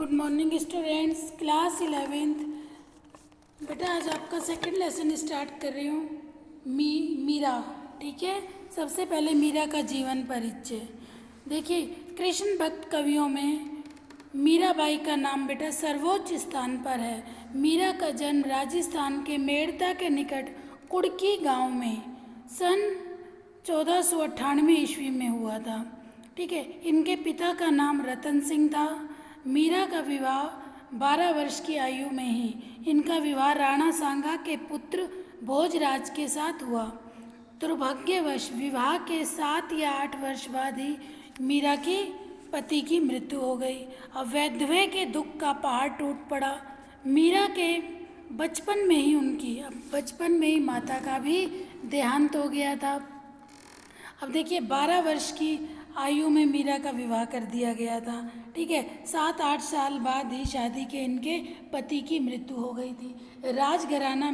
Good morning students, class 11th। बेटा आज आपका सेकंड लेसन स्टार्ट कर रही हूँ। मीरा। ठीक है, सबसे पहले मीरा का जीवन परिचय देखिए। कृष्ण भक्त कवियों में मीराबाई का नाम बेटा सर्वोच्च स्थान पर है। मीरा का जन्म राजस्थान के मेड़ता के निकट कुड़की गांव में सन 1498 ईस्वी में हुआ था। ठीक है, इनके पिता का नाम रतन सिंह था। मीरा का विवाह 12 वर्ष की आयु में ही इनका विवाह राणा सांगा के पुत्र भोजराज के साथ हुआ। दुर्भाग्यवश विवाह के 7 या 8 वर्ष बाद ही मीरा की पति की मृत्यु हो गई। अब वैधव्य के दुख का पहाड़ टूट पड़ा। मीरा के बचपन में ही माता का भी देहांत हो गया था। अब देखिए 12 वर्ष की आयु में मीरा का विवाह कर दिया गया था। ठीक है, 7-8 साल बाद ही शादी के इनके पति की मृत्यु हो गई थी। राजघराना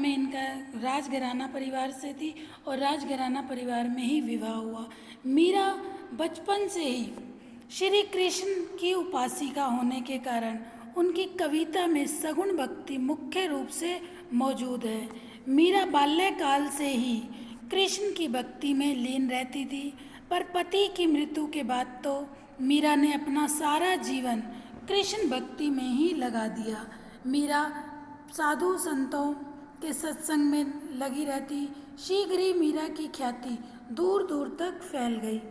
परिवार से थी और राजघराना परिवार में ही विवाह हुआ। मीरा बचपन से ही श्री कृष्ण की उपासिका होने के कारण उनकी कविता में सगुण भक्ति मुख्य रूप से मौजूद है। मीरा बाल्यकाल से ही कृष्ण की भक्ति में लीन रहती थी, पर पति की मृत्यु के बाद तो मीरा ने अपना सारा जीवन कृष्ण भक्ति में ही लगा दिया। मीरा साधु संतों के सत्संग में लगी रहती। शीघ्र ही मीरा की ख्याति दूर दूर तक फैल गई।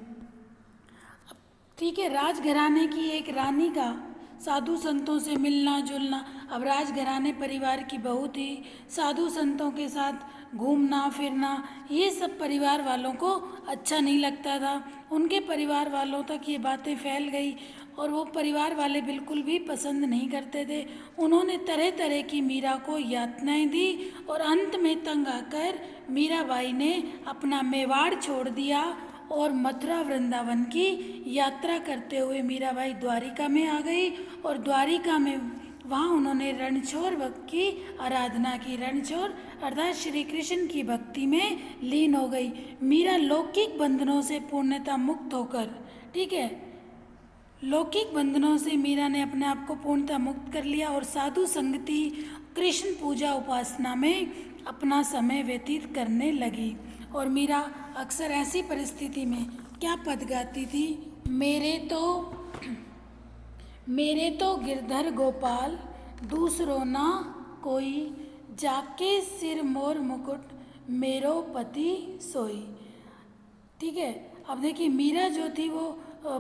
ठीक है, राजघराने की एक रानी का साधु संतों से मिलना जुलना। अब राजघराने परिवार की बहू थी, साधु संतों के साथ घूमना फिरना ये सब परिवार वालों को अच्छा नहीं लगता था। उनके परिवार वालों तक ये बातें फैल गई और वो परिवार वाले बिल्कुल भी पसंद नहीं करते थे। उन्होंने तरह तरह की मीरा को यातनाएं दी और अंत में तंग आकर मीराबाई ने अपना मेवाड़ छोड़ दिया और मथुरा वृंदावन की यात्रा करते हुए मीराबाई द्वारिका में आ गई और द्वारिका में वहाँ उन्होंने रणछोड़ भक्त की आराधना की। रणछोड़ अर्थात श्री कृष्ण की भक्ति में लीन हो गई। मीरा लौकिक बंधनों से पूर्णतः मुक्त होकर, ठीक है, लौकिक बंधनों से मीरा ने अपने आप को पूर्णतः मुक्त कर लिया और साधु संगति, कृष्ण पूजा उपासना में अपना समय व्यतीत करने लगी। और मीरा अक्सर ऐसी परिस्थिति में क्या पद गाती थी, मेरे तो गिरधर गोपाल दूसरो ना कोई, जाके सिर मोर मुकुट मेरो पति सोई। ठीक है, अब देखिए मीरा जो थी वो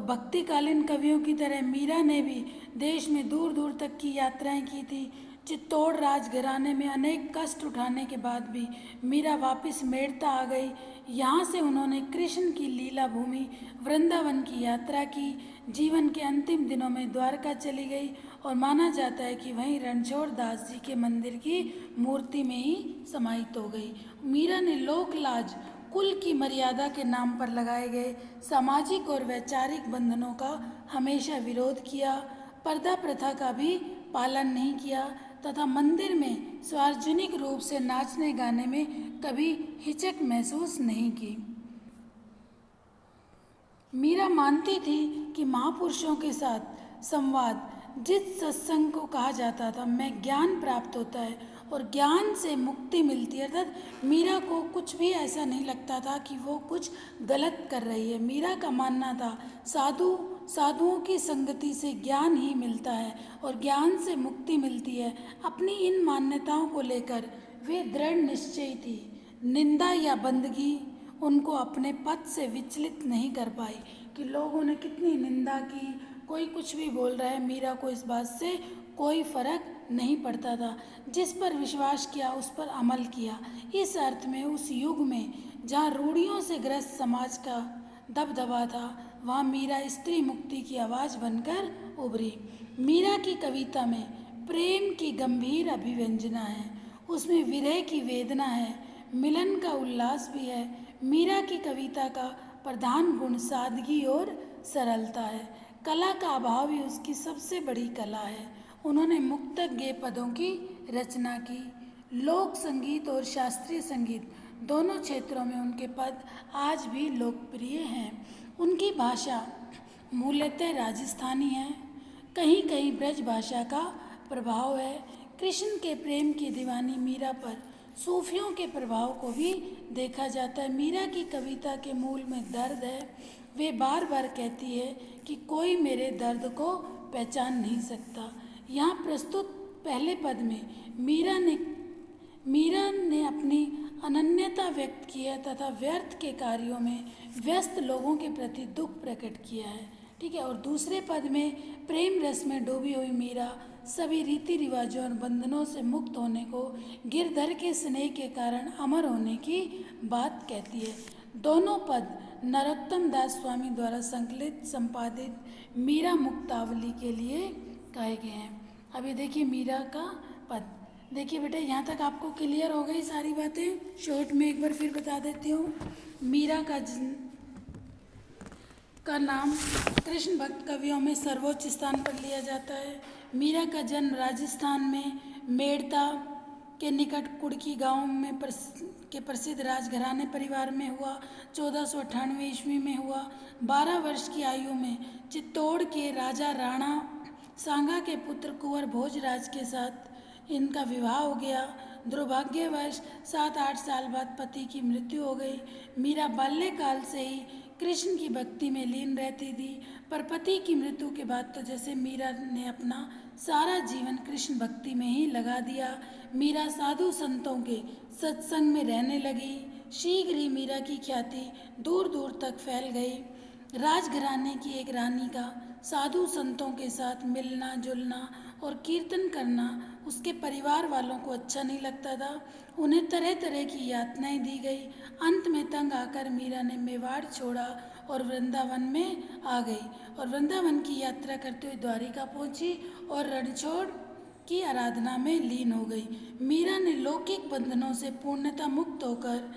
भक्तिकालीन कवियों की तरह मीरा ने भी देश में दूर दूर तक की यात्राएं की थी। चित्तौड़ राजघराने में अनेक कष्ट उठाने के बाद भी मीरा वापस मेड़ता आ गई। यहाँ से उन्होंने कृष्ण की लीला भूमि वृंदावन की यात्रा की। जीवन के अंतिम दिनों में द्वारका चली गई और माना जाता है कि वहीं रणछोड़ दास जी के मंदिर की मूर्ति में ही समाहित हो गई। मीरा ने लोक लाज, कुल की मर्यादा के नाम पर लगाए गए सामाजिक और वैचारिक बंधनों का हमेशा विरोध किया। पर्दा प्रथा का भी पालन नहीं किया तथा मंदिर में सार्वजनिक रूप से नाचने गाने में कभी हिचक महसूस नहीं की। मीरा मानती थी कि महापुरुषों के साथ संवाद, जिस सत्संग को कहा जाता था, में ज्ञान प्राप्त होता है और ज्ञान से मुक्ति मिलती है। अर्थात मीरा को कुछ भी ऐसा नहीं लगता था कि वो कुछ गलत कर रही है। मीरा का मानना था साधुओं की संगति से ज्ञान ही मिलता है और ज्ञान से मुक्ति मिलती है। अपनी इन मान्यताओं को लेकर वे दृढ़ निश्चयी थी। निंदा या बंदगी उनको अपने पद से विचलित नहीं कर पाई कि लोगों ने कितनी निंदा की, कोई कुछ भी बोल रहा है, मीरा को इस बात से कोई फर्क नहीं पड़ता था। जिस पर विश्वास किया उस पर अमल किया। इस अर्थ में उस युग में जहाँ रूढ़ियों से ग्रस्त समाज का दबदबा था, वहाँ मीरा स्त्री मुक्ति की आवाज़ बनकर उभरी। मीरा की कविता में प्रेम की गंभीर अभिव्यंजना है, उसमें विरह की वेदना है, मिलन का उल्लास भी है। मीरा की कविता का प्रधान गुण सादगी और सरलता है। कला का अभाव ही उसकी सबसे बड़ी कला है। उन्होंने मुक्तक गेय पदों की रचना की। लोक संगीत और शास्त्रीय संगीत दोनों क्षेत्रों में उनके पद आज भी लोकप्रिय हैं। उनकी भाषा मूलतः राजस्थानी है। कहीं कहीं ब्रज भाषा का प्रभाव है। कृष्ण के प्रेम की दीवानी मीरा पर सूफियों के प्रभाव को भी देखा जाता है। मीरा की कविता के मूल में दर्द है। वे बार बार कहती है कि कोई मेरे दर्द को पहचान नहीं सकता। यहाँ प्रस्तुत पहले पद में मीरा ने अपनी अनन्यता व्यक्त किया तथा व्यर्थ के कार्यों में व्यस्त लोगों के प्रति दुख प्रकट किया है। ठीक है। और दूसरे पद में प्रेम रस में डूबी हुई मीरा सभी रीति रिवाजों और बंधनों से मुक्त होने को गिरधर के स्नेह के कारण अमर होने की बात कहती है। दोनों पद नरोत्तम दास स्वामी द्वारा संकलित संपादित मीरा मुक्तावली के लिए कहे गए हैं। अभी देखिए मीरा का पद। देखिए बेटा, यहाँ तक आपको क्लियर हो गई सारी बातें। शॉर्ट में एक बार फिर बता देती हूँ। मीरा का नाम कृष्ण भक्त कवियों में सर्वोच्च स्थान पर लिया जाता है। मीरा का जन्म राजस्थान में मेड़ता के निकट कुड़की गांव में प्रसिद्ध राजघराने परिवार में हुआ। 1498 ईस्वी में हुआ। 12 वर्ष की आयु में चित्तौड़ के राजा राणा सांगा के पुत्र कुंवर भोजराज के साथ इनका विवाह हो गया। दुर्भाग्यवश 7-8 साल बाद पति की मृत्यु हो गई। मीरा बाल्यकाल से ही कृष्ण की भक्ति में लीन रहती थी, पर पति की मृत्यु के बाद तो जैसे मीरा ने अपना सारा जीवन कृष्ण भक्ति में ही लगा दिया। मीरा साधु संतों के सत्संग में रहने लगी। शीघ्र ही मीरा की ख्याति दूर दूर तक फैल गई। राजघराने की एक रानी का साधु संतों के साथ मिलना जुलना और कीर्तन करना उसके परिवार वालों को अच्छा नहीं लगता था। उन्हें तरह तरह की यातनाएं दी गई। अंत में तंग आकर मीरा ने मेवाड़ छोड़ा और वृंदावन में आ गई और वृंदावन की यात्रा करते हुए द्वारिका पहुंची और रणछोड़ की आराधना में लीन हो गई। मीरा ने लौकिक बंधनों से पूर्णतः मुक्त होकर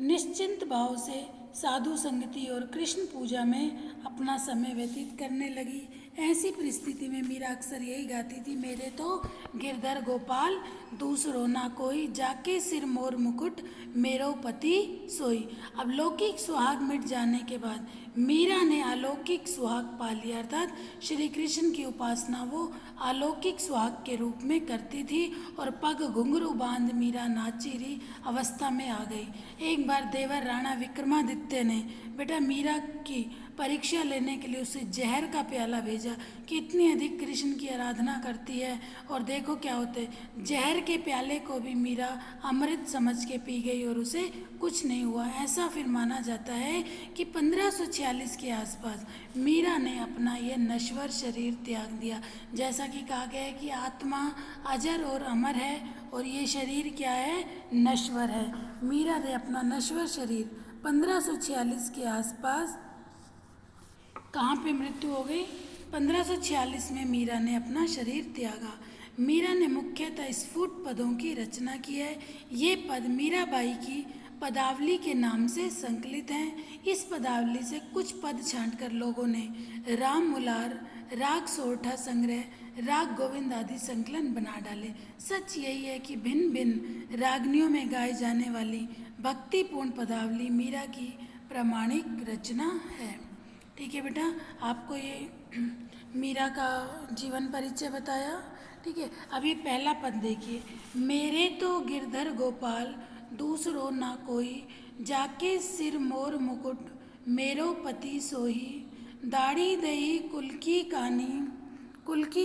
निश्चिंत भाव से साधु संगति और कृष्ण पूजा में अपना समय व्यतीत करने लगी। ऐसी परिस्थिति में मीरा अक्सर यही गाती थी, मेरे तो गिरधर गोपाल दूसरो ना कोई, जाके सिर मोर मुकुट मेरो पति सोई। अब लौकिक सुहाग मिट जाने के बाद मीरा ने अलौकिक सुहाग पा लिया, अर्थात श्री कृष्ण की उपासना वो अलौकिक सुहाग के रूप में करती थी और पग घुंघरू बांध मीरा नाचीरी अवस्था में आ गई। एक बार देवर राणा विक्रमादित्य ने बेटा मीरा की परीक्षा लेने के लिए उसे जहर का प्याला भेजा कि इतनी अधिक कृष्ण की आराधना करती है और देखो क्या होते। जहर के प्याले को भी मीरा अमृत समझ के पी गई और उसे कुछ नहीं हुआ। ऐसा फिर माना जाता है कि 1546 के आसपास मीरा ने अपना यह नश्वर शरीर त्याग दिया। जैसा कि कहा गया है कि आत्मा अजर और अमर है और ये शरीर क्या है, नश्वर है। मीरा ने अपना नश्वर शरीर 1546 के आसपास कहाँ पे मृत्यु हो गई, 1546 में मीरा ने अपना शरीर त्यागा। मीरा ने मुख्यतः स्फुट पदों की रचना की है। ये पद मीराबाई की पदावली के नाम से संकलित हैं। इस पदावली से कुछ पद छांटकर लोगों ने राम मुलार, राग सोरठा संग्रह, राग गोविंद आदि संकलन बना डाले। सच यही है कि भिन्न भिन्न रागनियों में गाई जाने वाली भक्तिपूर्ण पदावली मीरा की प्रामाणिक रचना है। ठीक है बेटा, आपको ये मीरा का जीवन परिचय बताया। ठीक है, अभी पहला पद देखिए, मेरे तो गिरधर गोपाल दूसरो ना कोई, जाके सिर मोर मुकुट मेरो पति सोही, दाढ़ी दही कुल की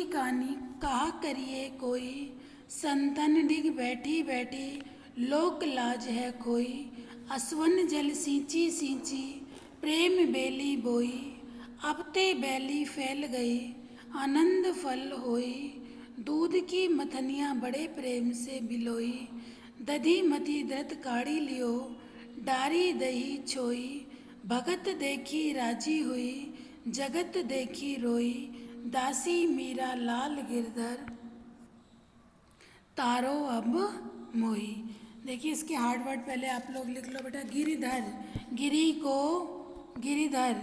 कानी कहा करिए कोई, संतन डिग बैठी बैठी लोक लाज है कोई, असवन जल सींची सींची प्रेम बेली बोई, अब ते बैली फैल गई आनंद फल होई, दूध की मथनियाँ बड़े प्रेम से बिलोई, दधी मथी दृत काढ़ी लियो डारी दही छोई, भगत देखी राजी हुई जगत देखी रोई, दासी मीरा लाल गिरधर तारो अब मोही। देखिए इसके हार्ड वर्ड पहले आप लोग लिख लो बेटा। गिरिधर,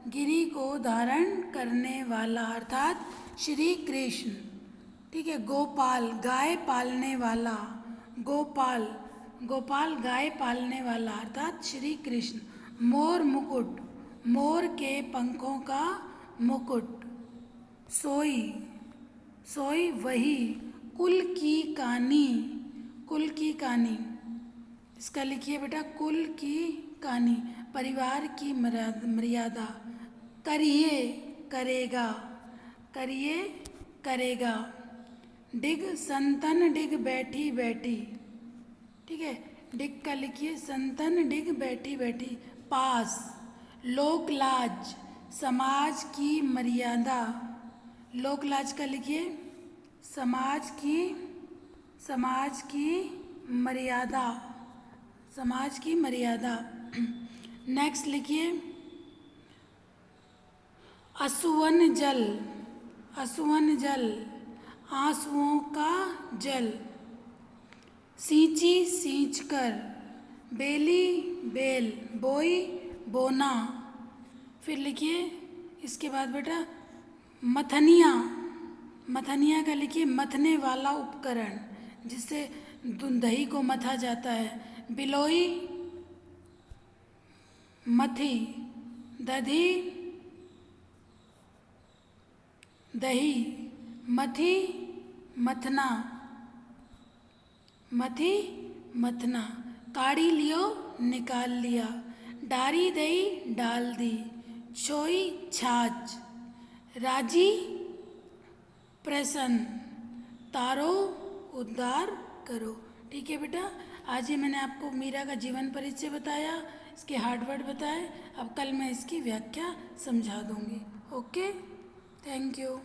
गिरी को धारण करने वाला अर्थात श्री कृष्ण। ठीक है, गोपाल गाय पालने वाला, गोपाल गाय पालने वाला अर्थात श्री कृष्ण। मोर मुकुट, मोर के पंखों का मुकुट। सोई, सोई वही कुल की कानी, कुल की कानी। इसका लिखिए बेटा, कुल की कहानी, परिवार की मर्यादा, करिए करेगा, करिए करेगा, डिग संतन डिग बैठी बैठी, ठीक है, डिग का लिखिए संतन डिग बैठी बैठी, पास, लोक लाज, समाज की मर्यादा, लोक लाज का लिखिए समाज की मर्यादा, समाज की मर्यादा। नेक्स्ट लिखिए असुवन जल, असुवन जल, आंसुओं का जल, सींची सींच कर, बेली बेल, बोई बोना। फिर लिखिए इसके बाद बेटा मथनिया, मथनिया का लिखिए मथने वाला उपकरण जिससे दही को मथा जाता है, बिलोई मथी, दधी दही, मथी मथना, मथी मथना, काढ़ी लियो निकाल लिया, डारी दही डाल दी, छोई छाछ, राजी प्रसन्न, तारो उद्धार करो। ठीक है बेटा, आज ही मैंने आपको मीरा का जीवन परिचय बताया, इसके हार्ड वर्ड बताए। अब कल मैं इसकी व्याख्या समझा दूंगी। Okay, thank you.